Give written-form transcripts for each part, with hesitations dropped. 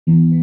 presença.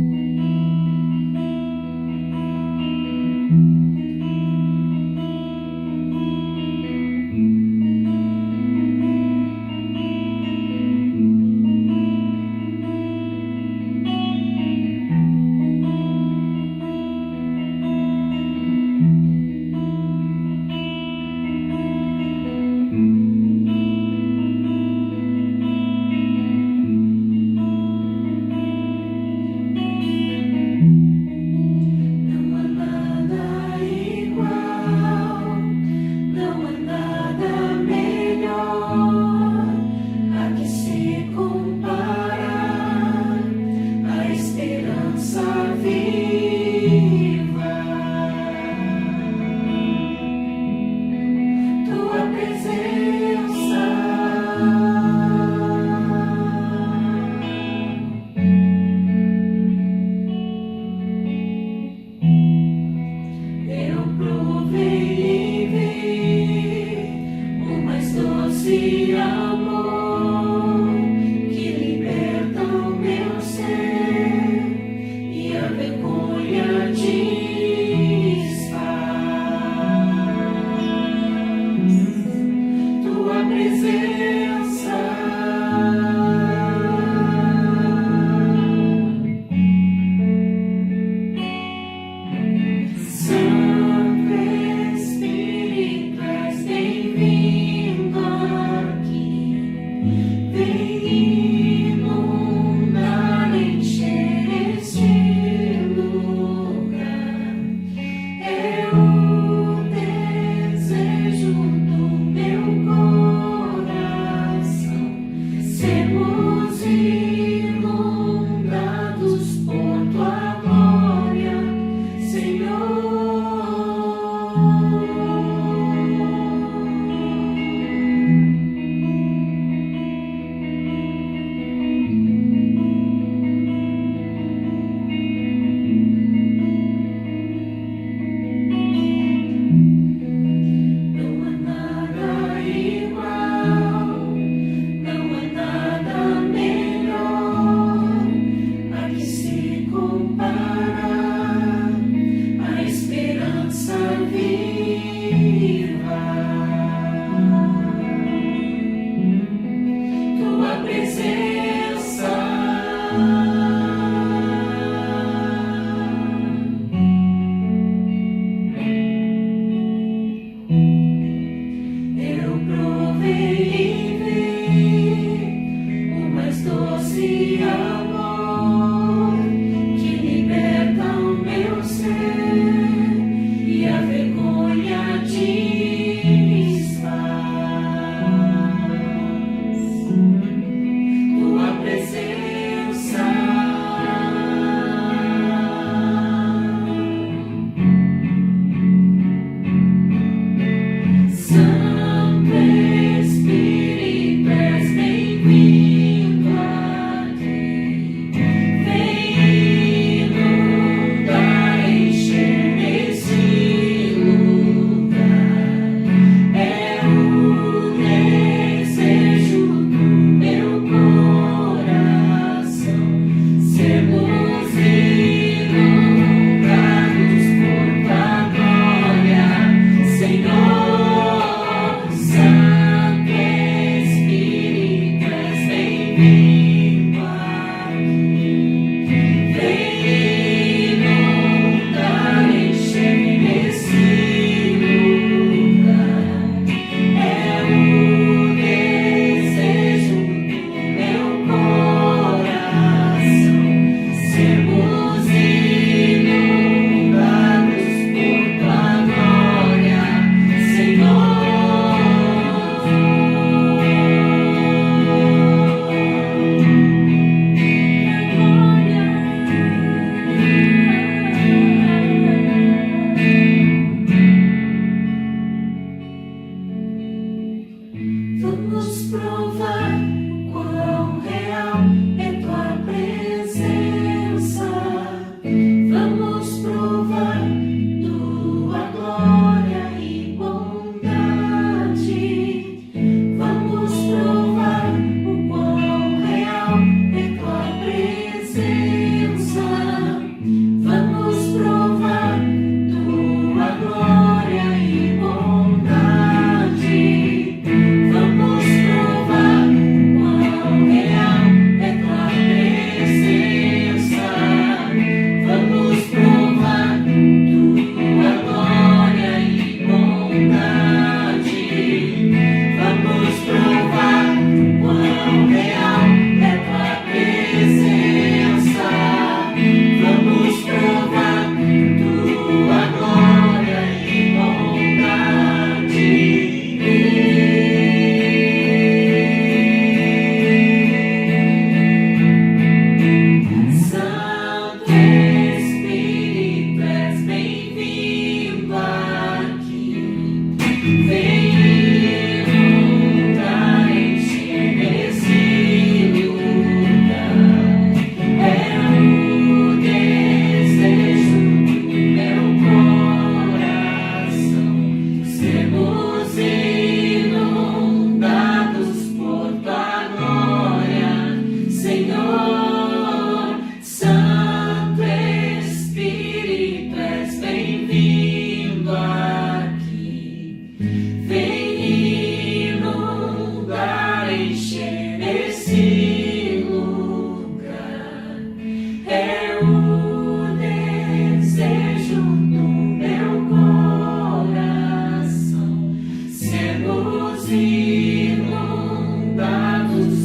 inundados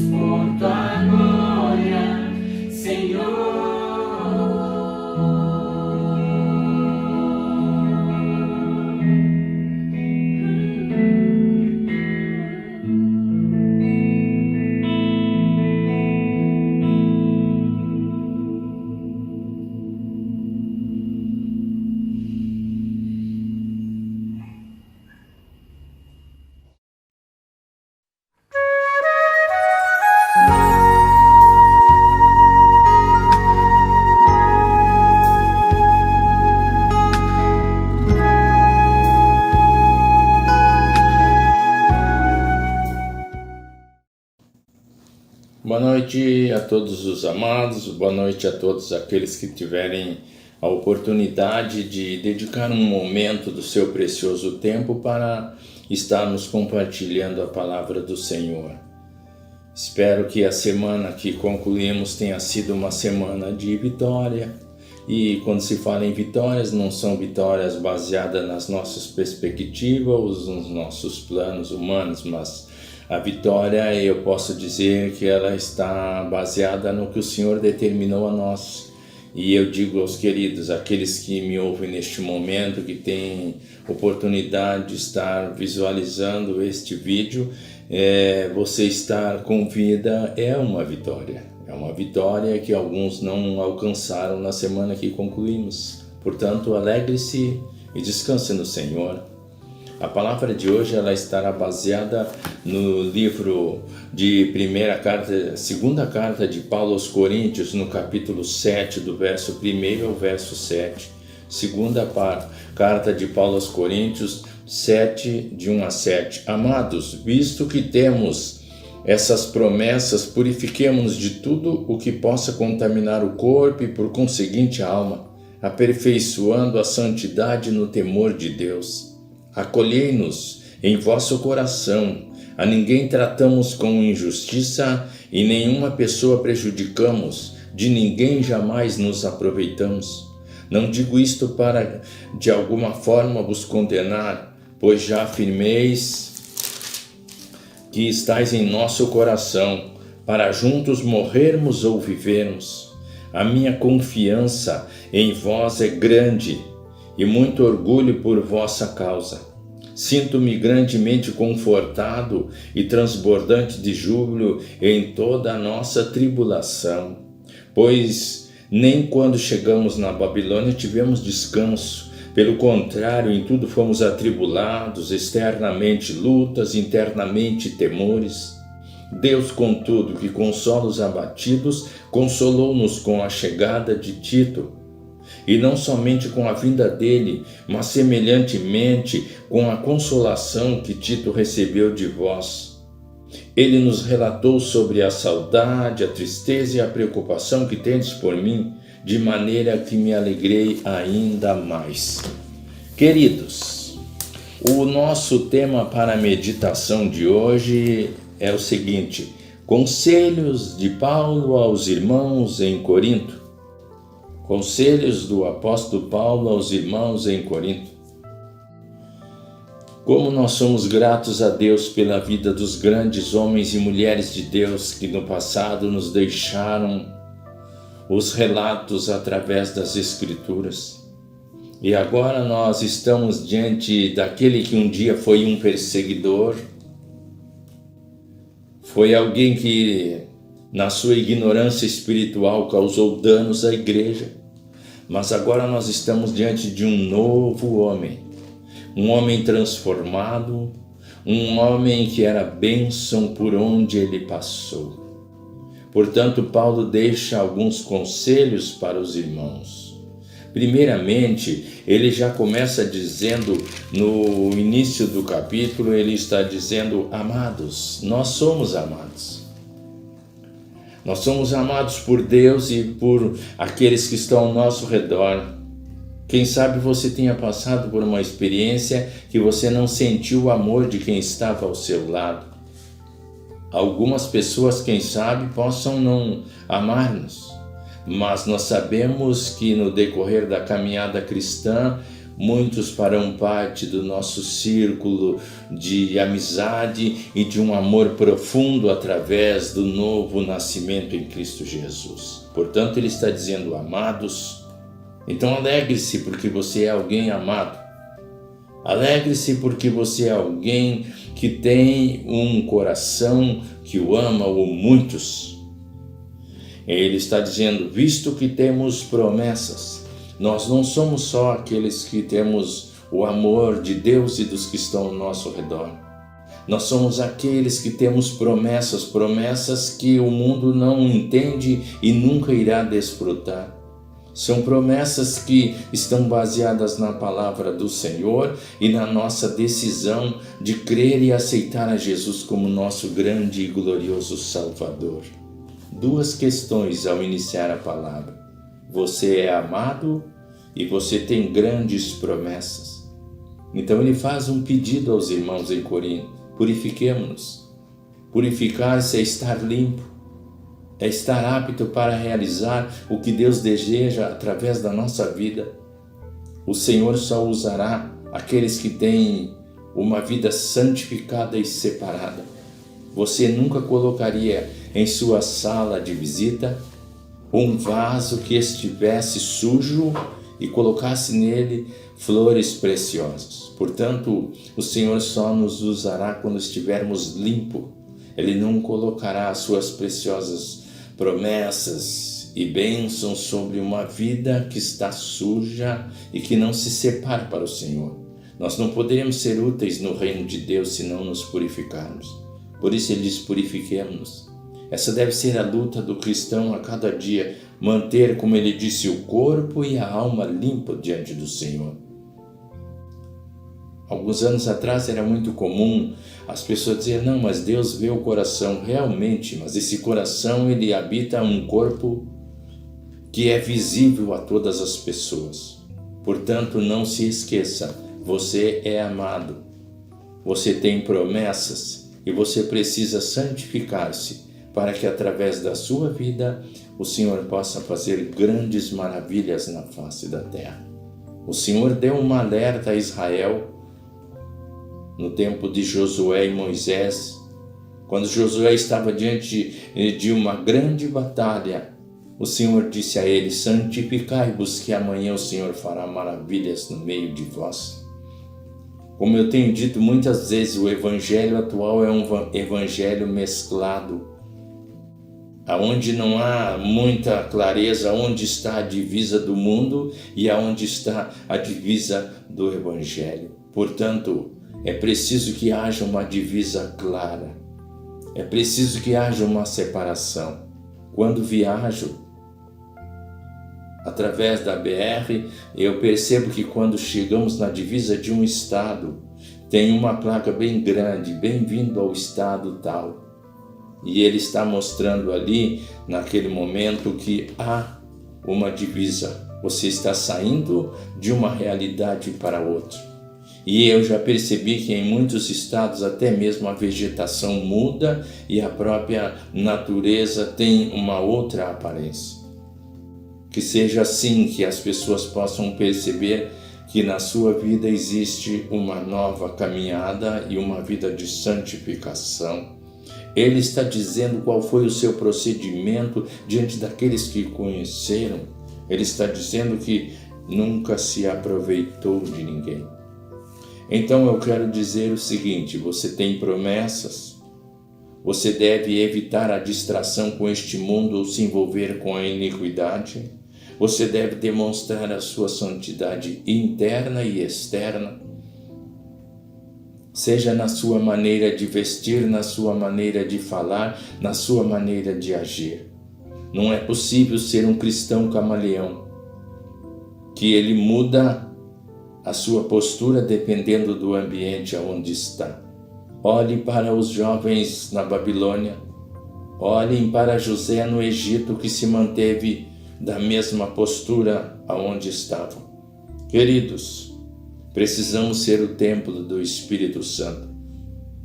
por tua glória, Senhor. Boa noite a todos os amados, boa noite a todos aqueles que tiverem a oportunidade de dedicar um momento do seu precioso tempo para estarmos compartilhando a palavra do Senhor. Espero que a semana que concluímos tenha sido uma semana de vitória. E quando se fala em vitórias, não são vitórias baseadas nas nossas perspectivas, nos nossos planos humanos, mas a vitória, eu posso dizer que ela está baseada no que o Senhor determinou a nós. E eu digo aos queridos, aqueles que me ouvem neste momento, que têm oportunidade de estar visualizando este vídeo, você estar com vida é uma vitória. É uma vitória que alguns não alcançaram na semana que concluímos. Portanto, alegre-se e descanse no Senhor. A palavra de hoje ela estará baseada no livro de segunda carta de Paulo aos Coríntios, no capítulo 7, do verso 1 ao verso 7. Segunda carta de Paulo aos Coríntios, 7, de 1 a 7. Amados, visto que temos essas promessas, purifiquemo-nos de tudo o que possa contaminar o corpo e, por conseguinte, a alma, aperfeiçoando a santidade no temor de Deus. Acolhei-nos em vosso coração, a ninguém tratamos com injustiça e nenhuma pessoa prejudicamos, de ninguém jamais nos aproveitamos. Não digo isto para de alguma forma vos condenar, pois já afirmeis que estáis em nosso coração, para juntos morrermos ou vivermos. A minha confiança em vós é grande, e muito orgulho por vossa causa. Sinto-me grandemente confortado e transbordante de júbilo em toda a nossa tribulação, pois nem quando chegamos na Babilônia tivemos descanso. Pelo contrário, em tudo fomos atribulados, externamente lutas, internamente temores. Deus, contudo, que consola os abatidos, consolou-nos com a chegada de Tito, e não somente com a vinda dele, mas semelhantemente com a consolação que Tito recebeu de vós. Ele nos relatou sobre a saudade, a tristeza e a preocupação que tendes por mim, de maneira que me alegrei ainda mais. Queridos, o nosso tema para a meditação de hoje é o seguinte: conselhos de Paulo aos irmãos em Corinto. Conselhos do apóstolo Paulo aos irmãos em Corinto. Como nós somos gratos a Deus pela vida dos grandes homens e mulheres de Deus que no passado nos deixaram os relatos através das Escrituras. E agora nós estamos diante daquele que um dia foi um perseguidor, foi alguém que na sua ignorância espiritual causou danos à igreja, mas agora nós estamos diante de um novo homem, um homem transformado, um homem que era bênção por onde ele passou. Portanto, Paulo deixa alguns conselhos para os irmãos. Primeiramente, ele já começa dizendo, no início do capítulo, ele está dizendo: amados, nós somos amados. Nós somos amados por Deus e por aqueles que estão ao nosso redor. Quem sabe você tenha passado por uma experiência que você não sentiu o amor de quem estava ao seu lado. Algumas pessoas, quem sabe, possam não amar-nos, mas nós sabemos que no decorrer da caminhada cristã, muitos farão parte do nosso círculo de amizade e de um amor profundo através do novo nascimento em Cristo Jesus. Portanto, ele está dizendo, amados, então alegre-se porque você é alguém amado. Alegre-se porque você é alguém que tem um coração que o ama ou muitos. Ele está dizendo, visto que temos promessas, nós não somos só aqueles que temos o amor de Deus e dos que estão ao nosso redor. Nós somos aqueles que temos promessas que o mundo não entende e nunca irá desfrutar. São promessas que estão baseadas na palavra do Senhor e na nossa decisão de crer e aceitar a Jesus como nosso grande e glorioso Salvador. Duas questões ao iniciar a palavra. Você é amado e você tem grandes promessas. Então ele faz um pedido aos irmãos em Corinto. Purifiquemo-nos. Purificar-se é estar limpo. É estar apto para realizar o que Deus deseja através da nossa vida. O Senhor só usará aqueles que têm uma vida santificada e separada. Você nunca colocaria em sua sala de visita um vaso que estivesse sujo e colocasse nele flores preciosas. Portanto, o Senhor só nos usará quando estivermos limpos. Ele não colocará as suas preciosas promessas e bênçãos sobre uma vida que está suja e que não se separa para o Senhor. Nós não poderemos ser úteis no reino de Deus se não nos purificarmos. Por isso ele diz, purifiquemo-nos. Essa deve ser a luta do cristão a cada dia, manter, como ele disse, o corpo e a alma limpa diante do Senhor. Alguns anos atrás era muito comum as pessoas dizerem, não, mas Deus vê o coração. Realmente, mas esse coração, ele habita um corpo que é visível a todas as pessoas. Portanto, não se esqueça, você é amado, você tem promessas e você precisa santificar-se para que através da sua vida o Senhor possa fazer grandes maravilhas na face da terra. O Senhor deu um alerta a Israel no tempo de Josué e Moisés, quando Josué estava diante de uma grande batalha, o Senhor disse a eles, santificai-vos que amanhã o Senhor fará maravilhas no meio de vós. Como eu tenho dito muitas vezes, o evangelho atual é um evangelho mesclado, aonde não há muita clareza onde está a divisa do mundo e aonde está a divisa do evangelho. Portanto, é preciso que haja uma divisa clara. É preciso que haja uma separação. Quando viajo através da BR, eu percebo que quando chegamos na divisa de um estado, tem uma placa bem grande, bem-vindo ao estado tal. E ele está mostrando ali, naquele momento, que há uma divisa. Você está saindo de uma realidade para outra. E eu já percebi que em muitos estados até mesmo a vegetação muda e a própria natureza tem uma outra aparência. Que seja assim, que as pessoas possam perceber que na sua vida existe uma nova caminhada e uma vida de santificação. Ele está dizendo qual foi o seu procedimento diante daqueles que o conheceram. Ele está dizendo que nunca se aproveitou de ninguém. Então eu quero dizer o seguinte, você tem promessas, você deve evitar a distração com este mundo ou se envolver com a iniquidade, você deve demonstrar a sua santidade interna e externa, seja na sua maneira de vestir, na sua maneira de falar, na sua maneira de agir. Não é possível ser um cristão camaleão, que ele muda a sua postura dependendo do ambiente onde está. Olhe para os jovens na Babilônia, olhem para José no Egito, que se manteve da mesma postura aonde estavam. Queridos, precisamos ser o templo do Espírito Santo.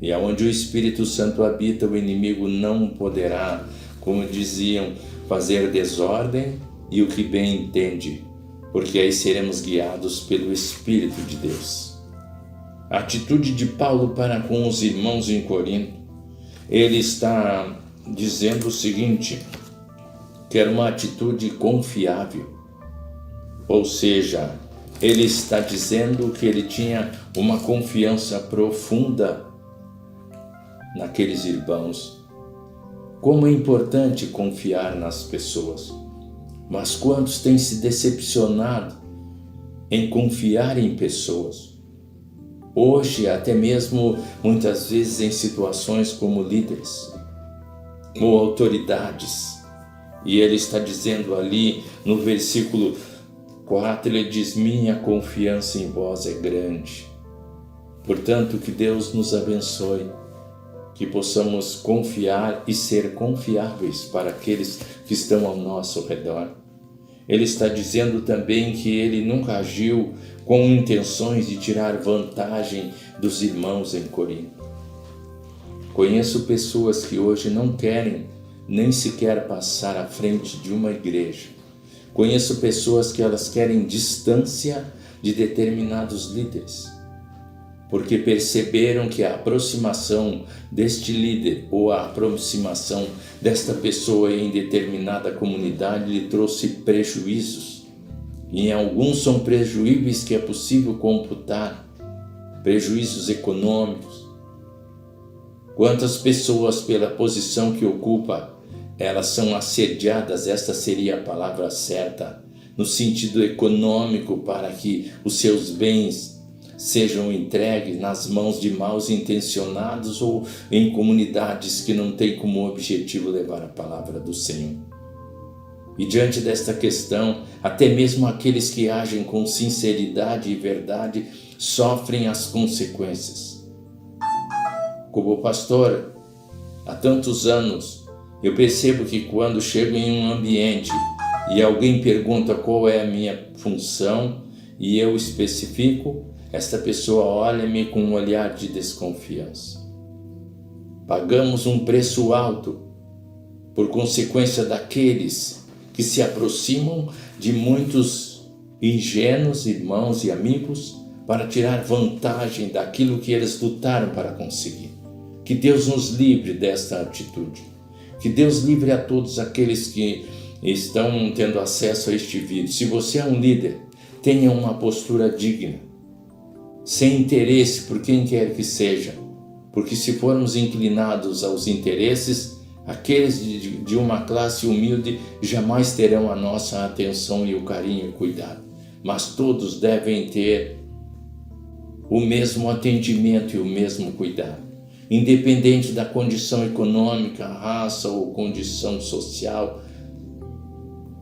E aonde o Espírito Santo habita, o inimigo não poderá, como diziam, fazer desordem e o que bem entende porque aí seremos guiados pelo Espírito de Deus. A atitude de Paulo para com os irmãos em Corinto, ele está dizendo o seguinte, que era uma atitude confiável, ou seja, ele está dizendo que ele tinha uma confiança profunda naqueles irmãos. Como é importante confiar nas pessoas, mas quantos têm se decepcionado em confiar em pessoas? Hoje, até mesmo muitas vezes em situações como líderes ou autoridades. E ele está dizendo ali no versículo 4, ele diz, minha confiança em vós é grande. Portanto, que Deus nos abençoe, que possamos confiar e ser confiáveis para aqueles que estão ao nosso redor. Ele está dizendo também que ele nunca agiu com intenções de tirar vantagem dos irmãos em Corinto. Conheço pessoas que hoje não querem nem sequer passar à frente de uma igreja. Conheço pessoas que elas querem distância de determinados líderes, porque perceberam que a aproximação deste líder ou a aproximação desta pessoa em determinada comunidade lhe trouxe prejuízos. E em alguns são prejuízos que é possível computar, prejuízos econômicos. Quantas pessoas, pela posição que ocupa, elas são assediadas, esta seria a palavra certa, no sentido econômico, para que os seus bens sejam entregues nas mãos de maus intencionados ou em comunidades que não têm como objetivo levar a palavra do Senhor. E diante desta questão, até mesmo aqueles que agem com sinceridade e verdade sofrem as consequências. Como pastor, há tantos anos, eu percebo que quando chego em um ambiente e alguém pergunta qual é a minha função e eu especifico, esta pessoa olha-me com um olhar de desconfiança. Pagamos um preço alto por consequência daqueles que se aproximam de muitos ingênuos irmãos e amigos para tirar vantagem daquilo que eles lutaram para conseguir. Que Deus nos livre desta atitude. Que Deus livre a todos aqueles que estão tendo acesso a este vídeo. Se você é um líder, tenha uma postura digna, sem interesse por quem quer que seja, porque se formos inclinados aos interesses, aqueles de uma classe humilde jamais terão a nossa atenção e o carinho e o cuidado, mas todos devem ter o mesmo atendimento e o mesmo cuidado, independente da condição econômica, raça ou condição social.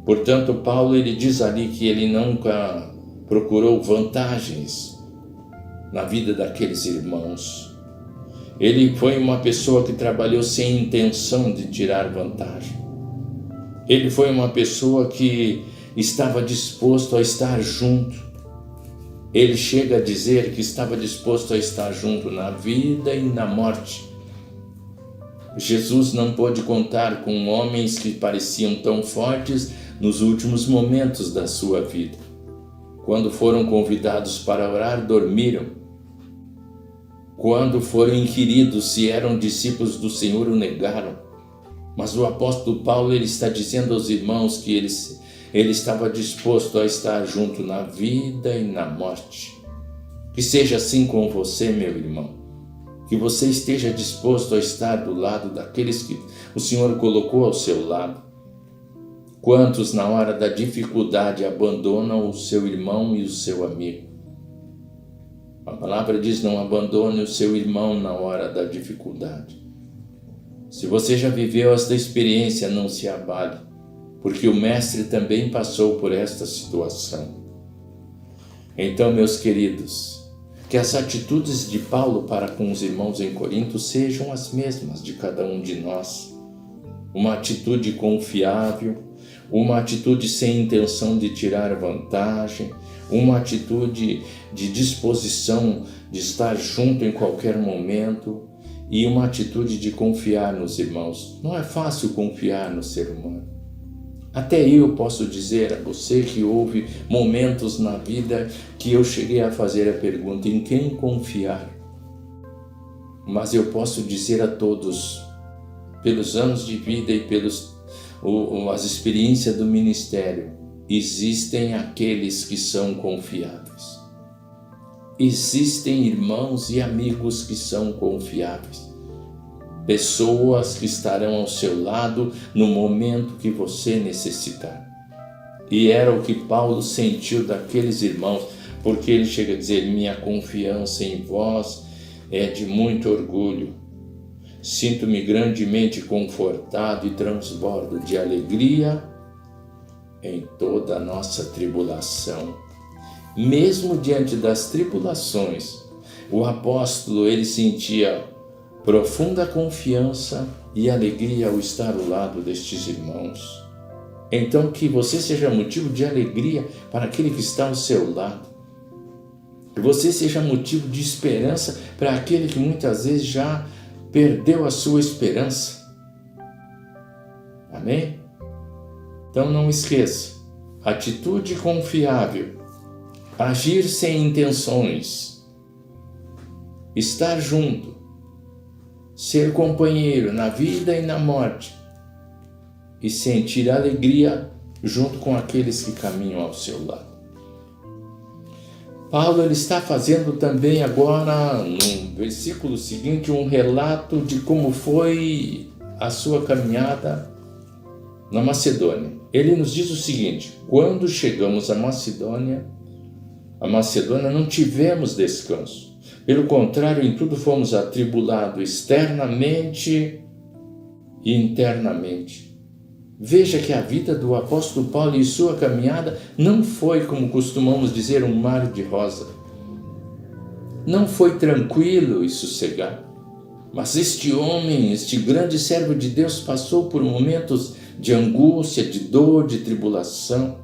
Portanto, Paulo ele diz ali que ele nunca procurou vantagens na vida daqueles irmãos. Ele foi uma pessoa que trabalhou sem intenção de tirar vantagem. Ele foi uma pessoa que estava disposto a estar junto. Ele chega a dizer que estava disposto a estar junto na vida e na morte. Jesus não pôde contar com homens que pareciam tão fortes nos últimos momentos da sua vida. Quando foram convidados para orar, dormiram. Quando foram inquiridos se eram discípulos do Senhor, o negaram. Mas o apóstolo Paulo ele está dizendo aos irmãos que ele estava disposto a estar junto na vida e na morte. Que seja assim com você, meu irmão. Que você esteja disposto a estar do lado daqueles que o Senhor colocou ao seu lado. Quantos na hora da dificuldade abandonam o seu irmão e o seu amigo? A palavra diz, não abandone o seu irmão na hora da dificuldade. Se você já viveu esta experiência, não se abale, porque o Mestre também passou por esta situação. Então, meus queridos, que as atitudes de Paulo para com os irmãos em Corinto sejam as mesmas de cada um de nós. Uma atitude confiável, uma atitude sem intenção de tirar vantagem, uma atitude de disposição de estar junto em qualquer momento e uma atitude de confiar nos irmãos. Não é fácil confiar no ser humano. Até eu posso dizer a você que houve momentos na vida que eu cheguei a fazer a pergunta: em quem confiar? Mas eu posso dizer a todos, pelos anos de vida e as experiências do ministério, existem aqueles que são confiáveis. Existem irmãos e amigos que são confiáveis. Pessoas que estarão ao seu lado no momento que você necessitar. E era o que Paulo sentiu daqueles irmãos, porque ele chega a dizer: minha confiança em vós é de muito orgulho. Sinto-me grandemente confortado e transbordo de alegria em toda a nossa tribulação. Mesmo diante das tribulações, o apóstolo ele sentia profunda confiança e alegria ao estar ao lado destes irmãos. Então que você seja motivo de alegria para aquele que está ao seu lado. Que você seja motivo de esperança para aquele que muitas vezes já perdeu a sua esperança. Amém? Então não esqueça, atitude confiável, agir sem intenções, estar junto, ser companheiro na vida e na morte e sentir alegria junto com aqueles que caminham ao seu lado. Paulo ele está fazendo também agora, no versículo seguinte, um relato de como foi a sua caminhada na Macedônia. Ele nos diz o seguinte: quando chegamos à Macedônia não tivemos descanso. Pelo contrário, em tudo fomos atribulados externamente e internamente. Veja que a vida do apóstolo Paulo e sua caminhada não foi, como costumamos dizer, um mar de rosa. Não foi tranquilo e sossegado. Mas este homem, este grande servo de Deus, passou por momentos de angústia, de dor, de tribulação.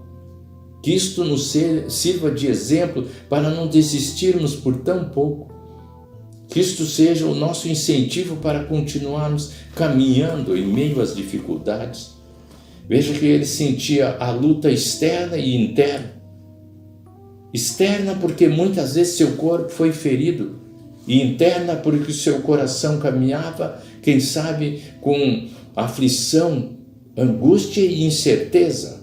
Que isto nos sirva de exemplo para não desistirmos por tão pouco. Que isto seja o nosso incentivo para continuarmos caminhando em meio às dificuldades. Veja que ele sentia a luta externa e interna. Externa porque muitas vezes seu corpo foi ferido. E interna porque o seu coração caminhava, quem sabe, com aflição, angústia e incerteza.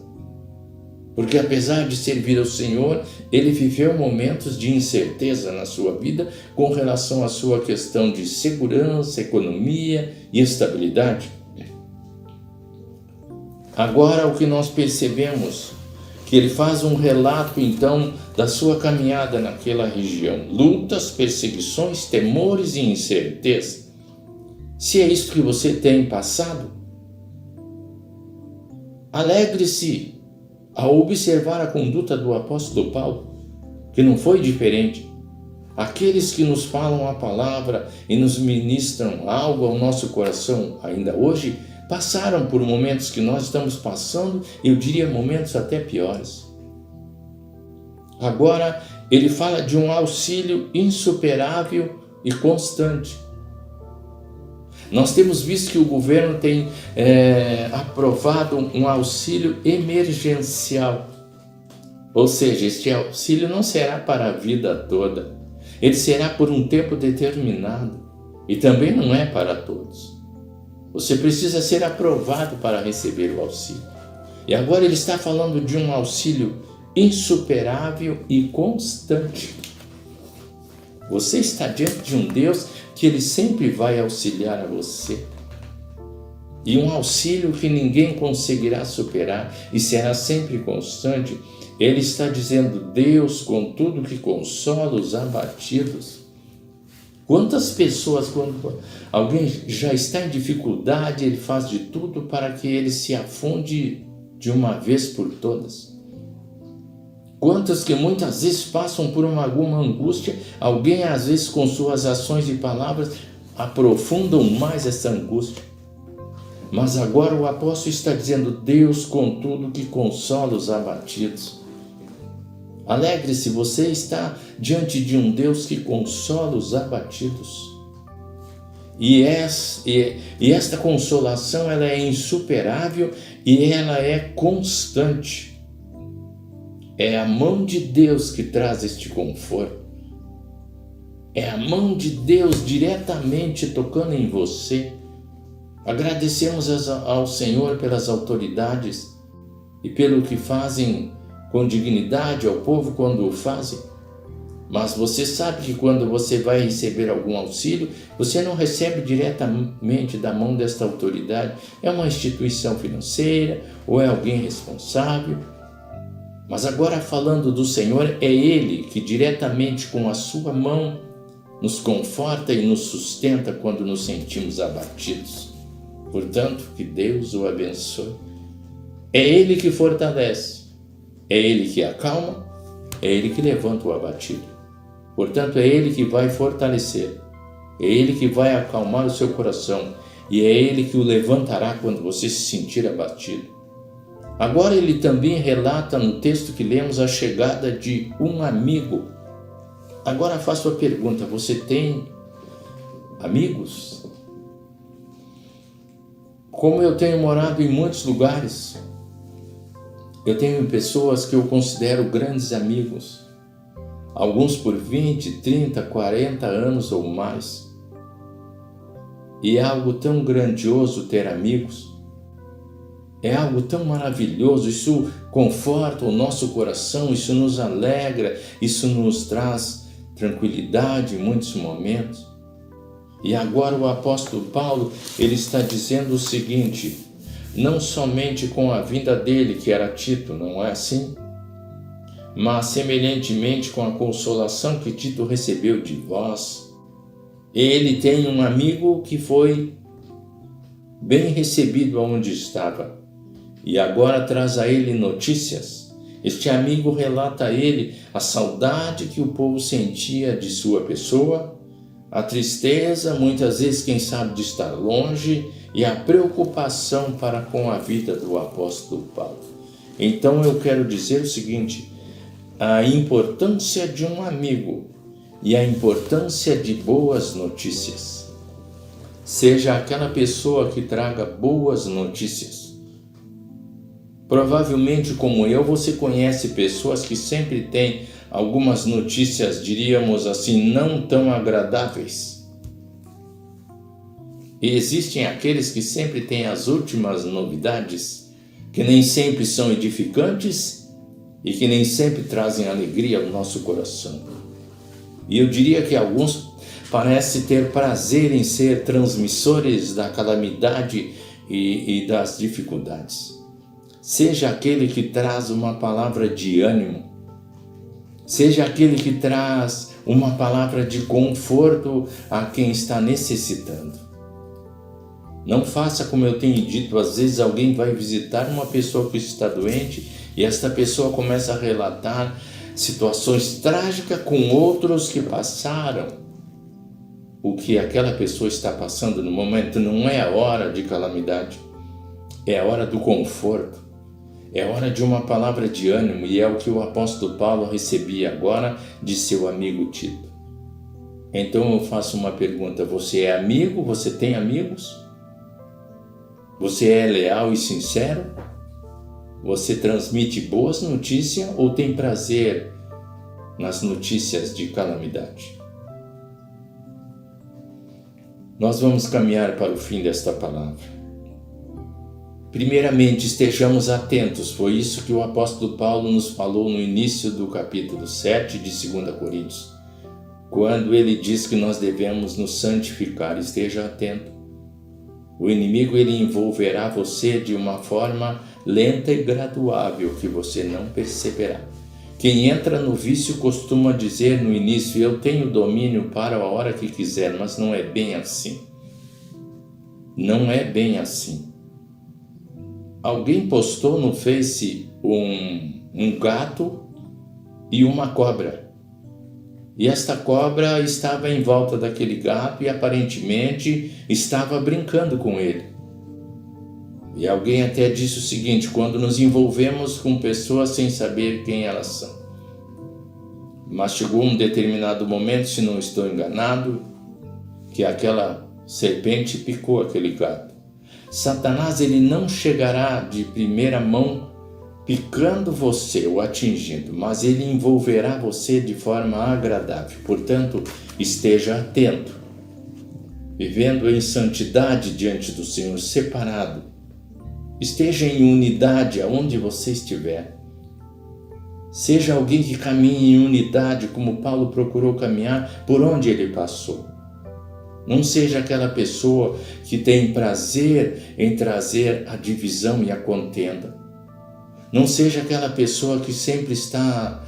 Porque apesar de servir ao Senhor, ele viveu momentos de incerteza na sua vida com relação à sua questão de segurança, economia e estabilidade. Agora o que nós percebemos, que ele faz um relato então da sua caminhada naquela região. Lutas, perseguições, temores e incerteza. Se é isso que você tem passado, alegre-se ao observar a conduta do apóstolo Paulo, que não foi diferente. Aqueles que nos falam a palavra e nos ministram algo ao nosso coração ainda hoje, passaram por momentos que nós estamos passando, eu diria momentos até piores. Agora, ele fala de um auxílio insuperável e constante. Nós temos visto que o governo tem aprovado um auxílio emergencial. Ou seja, este auxílio não será para a vida toda. Ele será por um tempo determinado. E também não é para todos. Você precisa ser aprovado para receber o auxílio. E agora ele está falando de um auxílio insuperável e constante. Você está diante de um Deus que ele sempre vai auxiliar a você. E um auxílio que ninguém conseguirá superar e será sempre constante. Ele está dizendo: Deus, contudo, que consola os abatidos. Quantas pessoas, quando alguém já está em dificuldade, ele faz de tudo para que ele se afunde de uma vez por todas. Quantas que muitas vezes passam por alguma angústia, alguém às vezes com suas ações e palavras aprofundam mais essa angústia. Mas agora o apóstolo está dizendo: Deus, contudo, que consola os abatidos. Alegre-se, você está diante de um Deus que consola os abatidos. E esta consolação ela é insuperável e ela é constante. É a mão de Deus que traz este conforto. É a mão de Deus diretamente tocando em você. Agradecemos ao Senhor pelas autoridades e pelo que fazem com dignidade ao povo quando o fazem. Mas você sabe que quando você vai receber algum auxílio, você não recebe diretamente da mão desta autoridade. É uma instituição financeira ou é alguém responsável. Mas agora falando do Senhor, é Ele que diretamente com a sua mão nos conforta e nos sustenta quando nos sentimos abatidos. Portanto, que Deus o abençoe. É Ele que fortalece, é Ele que acalma, é Ele que levanta o abatido. Portanto, é Ele que vai fortalecer, é Ele que vai acalmar o seu coração e é Ele que o levantará quando você se sentir abatido. Agora ele também relata no texto que lemos a chegada de um amigo. Agora faço a pergunta, você tem amigos? Como eu tenho morado em muitos lugares, eu tenho pessoas que eu considero grandes amigos, alguns por 20, 30, 40 anos ou mais. E é algo tão grandioso ter amigos, é algo tão maravilhoso, isso conforta o nosso coração, isso nos alegra, isso nos traz tranquilidade em muitos momentos. E agora o apóstolo Paulo, ele está dizendo o seguinte, não somente com a vinda dele, que era Tito, não é assim? Mas semelhantemente com a consolação que Tito recebeu de vós, ele tem um amigo que foi bem recebido aonde estava e agora traz a ele notícias. Este amigo relata a ele a saudade que o povo sentia de sua pessoa, a tristeza, muitas vezes, quem sabe, de estar longe e a preocupação para com a vida do apóstolo Paulo. Então eu quero dizer o seguinte, a importância de um amigo e a importância de boas notícias. Seja aquela pessoa que traga boas notícias. Provavelmente, como eu, você conhece pessoas que sempre têm algumas notícias, diríamos assim, não tão agradáveis. E existem aqueles que sempre têm as últimas novidades, que nem sempre são edificantes e que nem sempre trazem alegria ao nosso coração. E eu diria que alguns parecem ter prazer em ser transmissores da calamidade e das dificuldades. Seja aquele que traz uma palavra de ânimo, seja aquele que traz uma palavra de conforto a quem está necessitando. Não faça como eu tenho dito, às vezes alguém vai visitar uma pessoa que está doente e esta pessoa começa a relatar situações trágicas com outros que passaram. O que aquela pessoa está passando no momento não é a hora de calamidade, é a hora do conforto. É hora de uma palavra de ânimo e é o que o apóstolo Paulo recebia agora de seu amigo Tito. Então eu faço uma pergunta, você é amigo? Você tem amigos? Você é leal e sincero? Você transmite boas notícias ou tem prazer nas notícias de calamidade? Nós vamos caminhar para o fim desta palavra. Primeiramente, estejamos atentos, foi isso que o apóstolo Paulo nos falou no início do capítulo 7 de 2 Coríntios, quando ele diz que nós devemos nos santificar. Esteja atento. O inimigo ele envolverá você de uma forma lenta e graduável que você não perceberá. Quem entra no vício costuma dizer no início, eu tenho domínio para a hora que quiser, mas não é bem assim. Não é bem assim. Alguém postou no Face um gato e uma cobra. E esta cobra estava em volta daquele gato e aparentemente estava brincando com ele. E alguém até disse o seguinte, quando nos envolvemos com pessoas sem saber quem elas são. Mas chegou um determinado momento, se não estou enganado, que aquela serpente picou aquele gado. Satanás, ele não chegará de primeira mão picando você ou atingindo, mas ele envolverá você de forma agradável. Portanto, esteja atento, vivendo em santidade diante do Senhor, separado. Esteja em unidade aonde você estiver. Seja alguém que caminhe em unidade, como Paulo procurou caminhar por onde ele passou. Não seja aquela pessoa que tem prazer em trazer a divisão e a contenda. Não seja aquela pessoa que sempre está,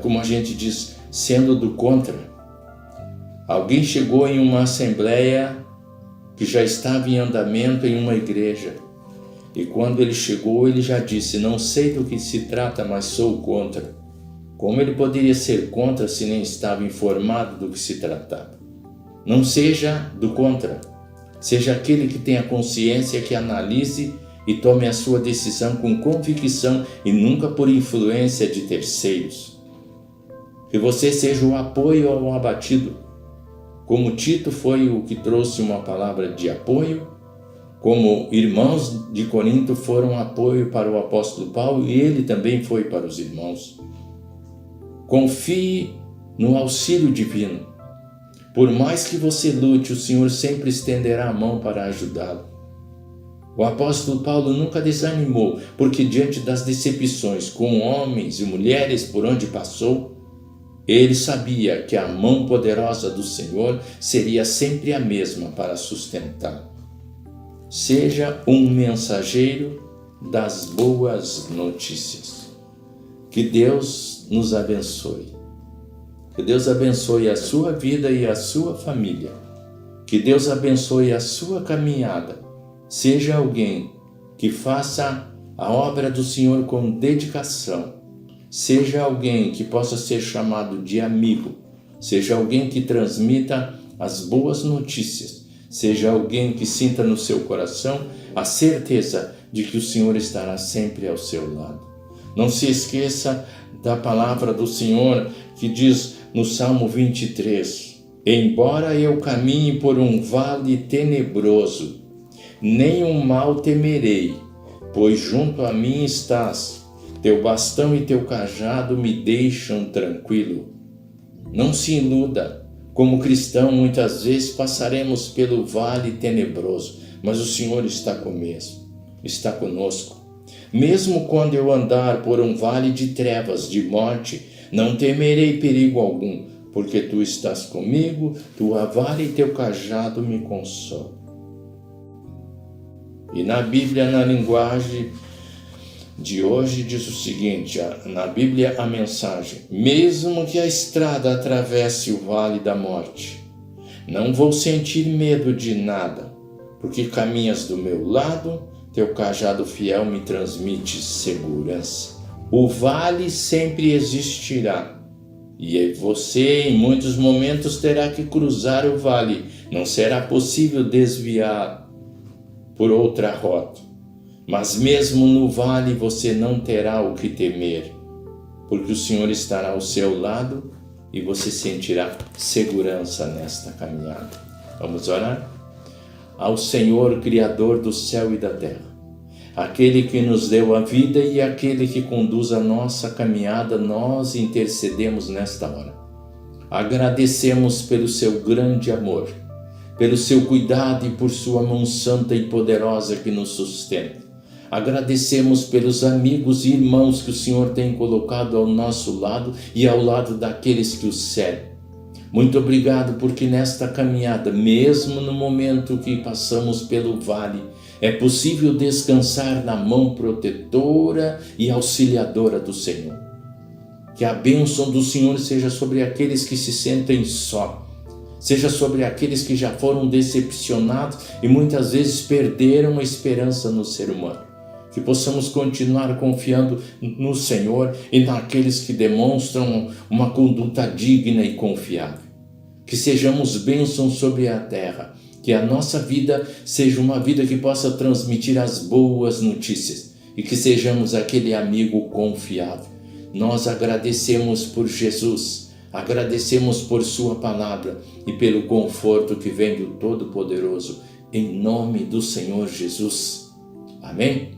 como a gente diz, sendo do contra. Alguém chegou em uma assembleia que já estava em andamento em uma igreja. E quando ele chegou, ele já disse: não sei do que se trata, mas sou contra. Como ele poderia ser contra se nem estava informado do que se tratava? Não seja do contra. Seja aquele que tenha consciência, que analise e tome a sua decisão com convicção e nunca por influência de terceiros. Que você seja o apoio ao abatido. Como Tito foi o que trouxe uma palavra de apoio, como irmãos de Corinto foram apoio para o apóstolo Paulo, e ele também foi para os irmãos. Confie no auxílio divino. Por mais que você lute, o Senhor sempre estenderá a mão para ajudá-lo. O apóstolo Paulo nunca desanimou, porque diante das decepções com homens e mulheres por onde passou, ele sabia que a mão poderosa do Senhor seria sempre a mesma para sustentá-lo. Seja um mensageiro das boas notícias. Que Deus nos abençoe. Que Deus abençoe a sua vida e a sua família. Que Deus abençoe a sua caminhada. Seja alguém que faça a obra do Senhor com dedicação. Seja alguém que possa ser chamado de amigo. Seja alguém que transmita as boas notícias. Seja alguém que sinta no seu coração a certeza de que o Senhor estará sempre ao seu lado. Não se esqueça da palavra do Senhor que diz no Salmo 23: embora eu caminhe por um vale tenebroso, nenhum mal temerei, pois junto a mim estás. Teu bastão e teu cajado me deixam tranquilo. Não se iluda. Como cristão, muitas vezes passaremos pelo vale tenebroso, mas o Senhor está conosco. Mesmo quando eu andar por um vale de trevas, de morte, não temerei perigo algum, porque tu estás comigo, tua vara e teu cajado me consolam. E na Bíblia, na linguagem de hoje, diz o seguinte, na Bíblia a mensagem: mesmo que a estrada atravesse o vale da morte, não vou sentir medo de nada, porque caminhas do meu lado, teu cajado fiel me transmite segurança. O vale sempre existirá, e você em muitos momentos terá que cruzar o vale, não será possível desviar por outra rota. Mas mesmo no vale você não terá o que temer, porque o Senhor estará ao seu lado e você sentirá segurança nesta caminhada. Vamos orar? Ao Senhor, Criador do céu e da terra, aquele que nos deu a vida e aquele que conduz a nossa caminhada, nós intercedemos nesta hora. Agradecemos pelo seu grande amor, pelo seu cuidado e por sua mão santa e poderosa que nos sustenta. Agradecemos pelos amigos e irmãos que o Senhor tem colocado ao nosso lado e ao lado daqueles que o servem. Muito obrigado porque nesta caminhada, mesmo no momento que passamos pelo vale, é possível descansar na mão protetora e auxiliadora do Senhor. Que a bênção do Senhor seja sobre aqueles que se sentem só, seja sobre aqueles que já foram decepcionados e muitas vezes perderam a esperança no ser humano. Que possamos continuar confiando no Senhor e naqueles que demonstram uma conduta digna e confiável. Que sejamos bênçãos sobre a terra, que a nossa vida seja uma vida que possa transmitir as boas notícias e que sejamos aquele amigo confiável. Nós agradecemos por Jesus, Agradecemos por sua palavra e pelo conforto que vem do Todo-Poderoso, em nome do Senhor Jesus. Amém?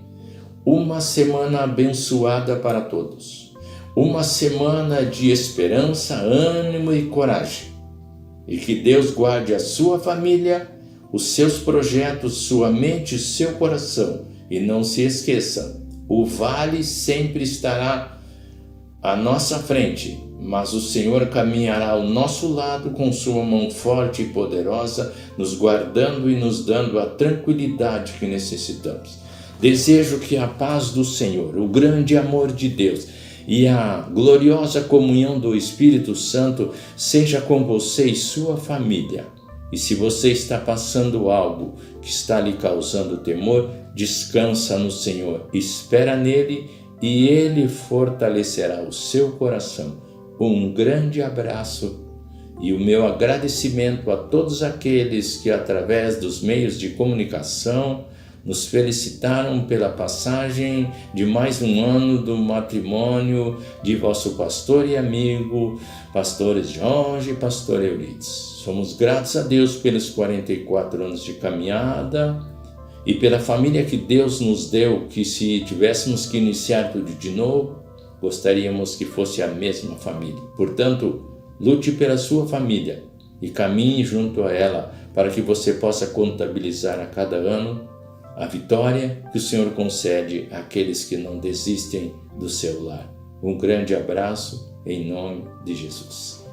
Uma semana abençoada para todos. Uma semana de esperança, ânimo e coragem. E que Deus guarde a sua família, os seus projetos, sua mente e seu coração. E não se esqueça, o vale sempre estará à nossa frente, mas o Senhor caminhará ao nosso lado com sua mão forte e poderosa, nos guardando e nos dando a tranquilidade que necessitamos. Desejo que a paz do Senhor, o grande amor de Deus e a gloriosa comunhão do Espírito Santo seja com você e sua família. E se você está passando algo que está lhe causando temor, descansa no Senhor, espera nele e ele fortalecerá o seu coração. Um grande abraço e o meu agradecimento a todos aqueles que, através dos meios de comunicação, nos felicitaram pela passagem de mais um ano do matrimônio de vosso pastor e amigo, pastores Jorge e pastor Eurides. Somos gratos a Deus pelos 44 anos de caminhada e pela família que Deus nos deu, que se tivéssemos que iniciar tudo de novo, gostaríamos que fosse a mesma família. Portanto, lute pela sua família e caminhe junto a ela para que você possa contabilizar a cada ano a vitória que o Senhor concede àqueles que não desistem do seu lar. Um grande abraço em nome de Jesus.